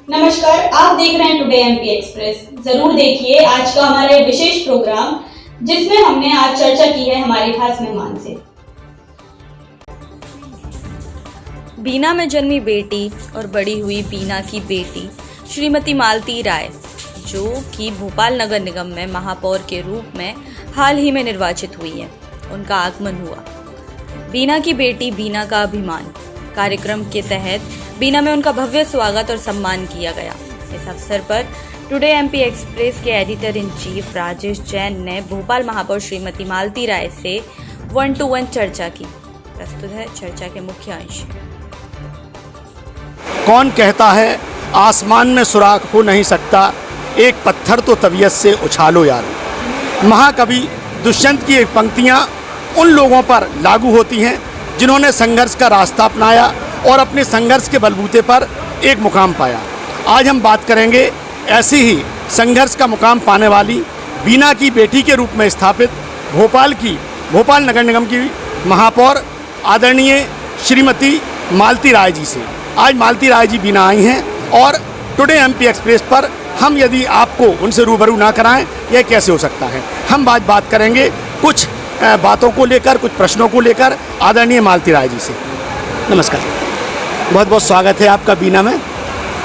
नमस्कार, आप देख रहे हैं टुडे एमपी एक्सप्रेस। जरूर देखिए आज का हमारा विशेष प्रोग्राम, जिसमें हमने आज चर्चा की है हमारे खास मेहमान से। बीना में जन्मी बेटी और बड़ी हुई बीना की बेटी श्रीमती मालती राय, जो कि भोपाल नगर निगम में महापौर के रूप में हाल ही में निर्वाचित हुई है, उनका आगमन हुआ। बीना की बेटी बीना का अभिमान कार्यक्रम के तहत बीना में उनका भव्य स्वागत और सम्मान किया गया। इस अवसर पर टुडे एमपी एक्सप्रेस के editor in chief Rajesh Jain ने भोपाल महापौर श्रीमती मालती राय से 1-to-1 चर्चा की। प्रस्तुत है चर्चा के मुख्य अंश। कौन कहता है आसमान में सुराख हो नहीं सकता, एक पत्थर तो तबीयत से उछालो यार। महाकवि दुष्यंत की एक पंक्तियाँ उन लोगों पर लागू होती हैं जिन्होंने संघर्ष का रास्ता अपनाया और अपने संघर्ष के बलबूते पर एक मुकाम पाया। आज हम बात करेंगे ऐसी ही संघर्ष का मुकाम पाने वाली बीना की बेटी के रूप में स्थापित भोपाल नगर निगम की महापौर आदरणीय श्रीमती मालती राय जी से। आज मालती राय जी बीना आई हैं और टुडे एमपी एक्सप्रेस पर हम यदि आपको उनसे रूबरू ना कराएं, यह कैसे हो सकता है। हम बात करेंगे कुछ बातों को लेकर, कुछ प्रश्नों को लेकर आदरणीय मालती राय जी से। नमस्कार, बहुत बहुत स्वागत है आपका बीना में।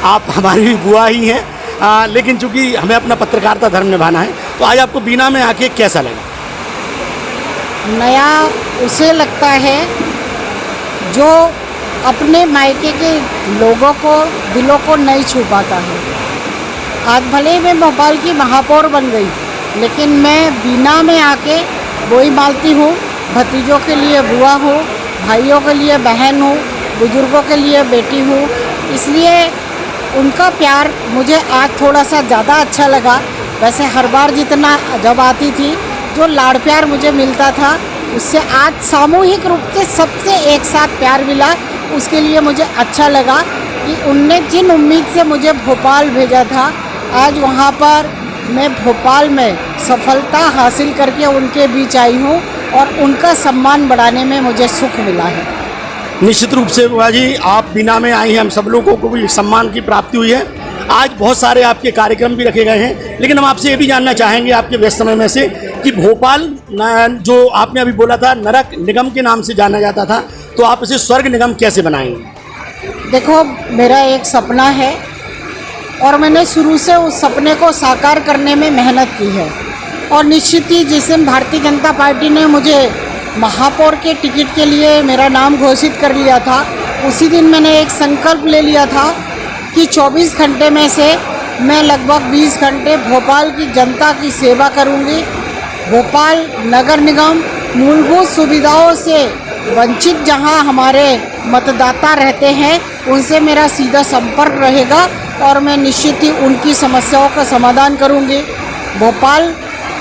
आप हमारी भी बुआ ही हैं, लेकिन चूंकि हमें अपना पत्रकारिता धर्म निभाना है, तो आज आपको बीना में आके कैसा लगा? नया उसे लगता है जो अपने मायके के लोगों को, दिलों को नहीं छू पाता है। आज भले ही मैं भोपाल की महापौर बन गई, लेकिन मैं बीना में आके वही मालती हूँ। भतीजों के लिए बुआ हूँ, भाइयों के लिए बहन हूँ, बुजुर्गों के लिए बेटी हूँ। इसलिए उनका प्यार मुझे आज थोड़ा सा ज़्यादा अच्छा लगा। वैसे हर बार जितना जब आती थी जो लाड़ प्यार मुझे मिलता था, उससे आज सामूहिक रूप से सबसे एक साथ प्यार मिला। उसके लिए मुझे अच्छा लगा कि उनने जिन उम्मीद से मुझे भोपाल भेजा था, आज वहाँ पर मैं भोपाल में सफलता हासिल करके उनके बीच आई हूँ और उनका सम्मान बढ़ाने में मुझे सुख मिला है। निश्चित रूप से बुआ जी, आप बीना में आई हैं, हम सब लोगों को भी सम्मान की प्राप्ति हुई है। आज बहुत सारे आपके कार्यक्रम भी रखे गए हैं, लेकिन हम आपसे ये भी जानना चाहेंगे आपके व्यस्त समय में से कि भोपाल जो आपने अभी बोला था नरक निगम के नाम से जाना जाता था, तो आप इसे स्वर्ग निगम कैसे बनाएंगे? देखो, मेरा एक सपना है और मैंने शुरू से उस सपने को साकार करने में मेहनत की है। और निश्चित ही जिस दिन भारतीय जनता पार्टी ने मुझे महापौर के टिकट के लिए मेरा नाम घोषित कर लिया था, उसी दिन मैंने एक संकल्प ले लिया था कि 24 घंटे में से मैं लगभग 20 घंटे भोपाल की जनता की सेवा करूंगी। भोपाल नगर निगम मूलभूत सुविधाओं से वंचित जहां हमारे मतदाता रहते हैं, उनसे मेरा सीधा संपर्क रहेगा और मैं निश्चित ही उनकी समस्याओं का समाधान करूंगी। भोपाल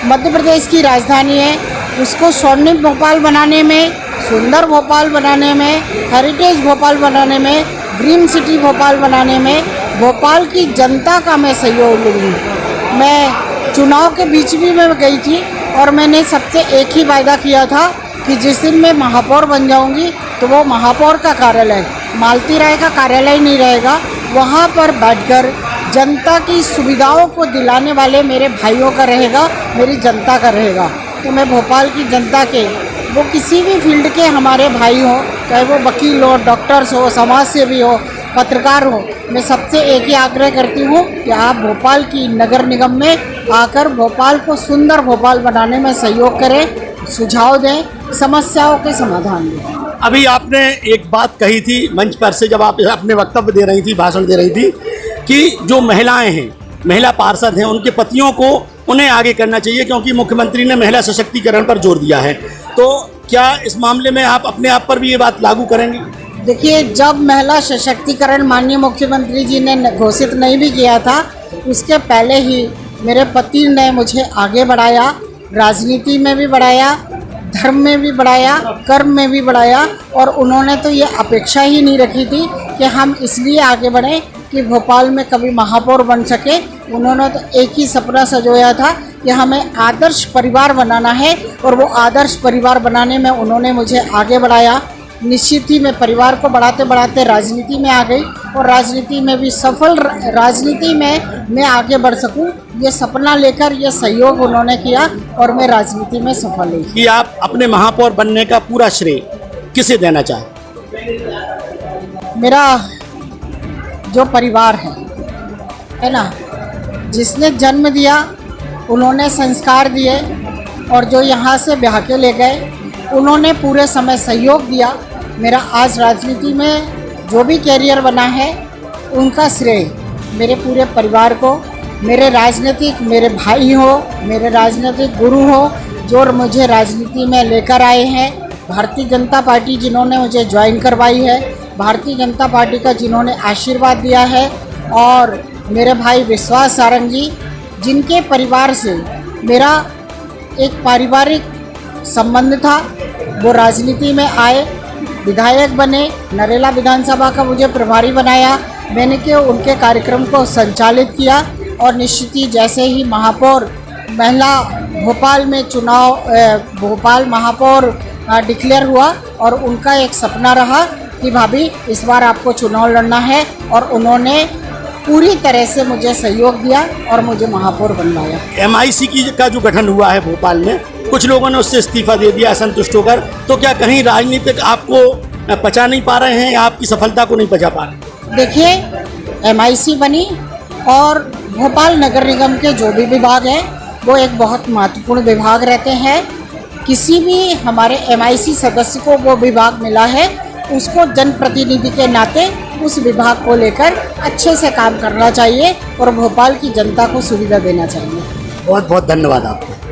मध्य प्रदेश की राजधानी है, उसको स्वर्णिम भोपाल बनाने में, सुंदर भोपाल बनाने में, हेरिटेज भोपाल बनाने में, ग्रीन सिटी भोपाल बनाने में भोपाल की जनता का मैं सहयोग लूँगी। मैं चुनाव के बीच भी मैं गई थी और मैंने सबसे एक ही वायदा किया था कि जिस दिन मैं महापौर बन जाऊंगी तो वो महापौर का कार्यालय मालती राय का कार्यालय नहीं रहेगा, वहाँ पर बैठकर जनता की सुविधाओं को दिलाने वाले मेरे भाइयों का रहेगा, मेरी जनता का रहेगा। तो मैं भोपाल की जनता के, वो किसी भी फील्ड के हमारे भाई हों, चाहे वो वकील हो, डॉक्टर्स हो, समाज सेवी हो, पत्रकार हो, मैं सबसे एक ही आग्रह करती हूँ कि आप भोपाल की नगर निगम में आकर भोपाल को सुंदर भोपाल बनाने में सहयोग करें, सुझाव दें, समस्याओं के समाधान दें। अभी आपने एक बात कही थी मंच पर से, जब आप अपने वक्तव्य दे रही थी, भाषण दे रही थी, कि जो महिलाएं हैं, महिला पार्षद हैं, उनके पतियों को उन्हें आगे करना चाहिए, क्योंकि मुख्यमंत्री ने महिला सशक्तिकरण पर जोर दिया है। तो क्या इस मामले में आप अपने आप पर भी ये बात लागू करेंगे? देखिए, जब महिला सशक्तिकरण माननीय मुख्यमंत्री जी ने घोषित नहीं भी किया था, उसके पहले ही मेरे पति ने मुझे आगे बढ़ाया, राजनीति में भी बढ़ाया, धर्म में भी बढ़ाया, कर्म में भी बढ़ाया। और उन्होंने तो ये अपेक्षा ही नहीं रखी थी कि हम इसलिए आगे बढ़ें कि भोपाल में कभी महापौर बन सके। उन्होंने तो एक ही सपना सजोया था कि हमें आदर्श परिवार बनाना है, और वो आदर्श परिवार बनाने में उन्होंने मुझे आगे बढ़ाया। निश्चित ही मैं परिवार को बढ़ाते बढ़ाते राजनीति में आ गई और राजनीति में भी सफल राजनीति में मैं आगे बढ़ सकूं, ये सपना लेकर ये सहयोग उन्होंने किया और मैं राजनीति में सफल हुई। कि आप अपने महापौर बनने का पूरा श्रेय किसे देना चाहें? मेरा जो परिवार है ना, जिसने जन्म दिया, उन्होंने संस्कार दिए और जो यहाँ से ब्याह के ले गए, उन्होंने पूरे समय सहयोग दिया। मेरा आज राजनीति में जो भी कैरियर बना है, उनका श्रेय मेरे पूरे परिवार को, मेरे भाई हो, मेरे राजनीतिक गुरु हो, जो मुझे राजनीति में लेकर आए हैं, भारतीय जनता पार्टी जिन्होंने मुझे ज्वाइन करवाई है, भारतीय जनता पार्टी का जिन्होंने आशीर्वाद दिया है, और मेरे भाई विश्वास सारंग जी, जिनके परिवार से मेरा एक पारिवारिक संबंध था, वो राजनीति में आए, विधायक बने, नरेला विधानसभा का मुझे प्रभारी बनाया, मैंने के उनके कार्यक्रम को संचालित किया और निश्चित ही जैसे ही महापौर महिला भोपाल में चुनाव भोपाल महापौर डिक्लेयर हुआ और उनका एक सपना रहा कि भाभी इस बार आपको चुनाव लड़ना है, और उन्होंने पूरी तरह से मुझे सहयोग दिया और मुझे महापौर बनवाया। MIC का जो गठन हुआ है भोपाल में, कुछ लोगों ने उससे इस्तीफा दे दिया असंतुष्ट होकर, तो क्या कहीं राजनीतिक आपको पचा नहीं पा रहे हैं या आपकी सफलता को नहीं पचा पा रहे? देखिए, MIC बनी और भोपाल नगर निगम के जो भी विभाग हैं, वो एक बहुत महत्वपूर्ण विभाग रहते हैं। किसी भी हमारे MIC सदस्य को वो विभाग मिला है, उसको जनप्रतिनिधि के नाते उस विभाग को लेकर अच्छे से काम करना चाहिए और भोपाल की जनता को सुविधा देना चाहिए। बहुत बहुत धन्यवाद आपको।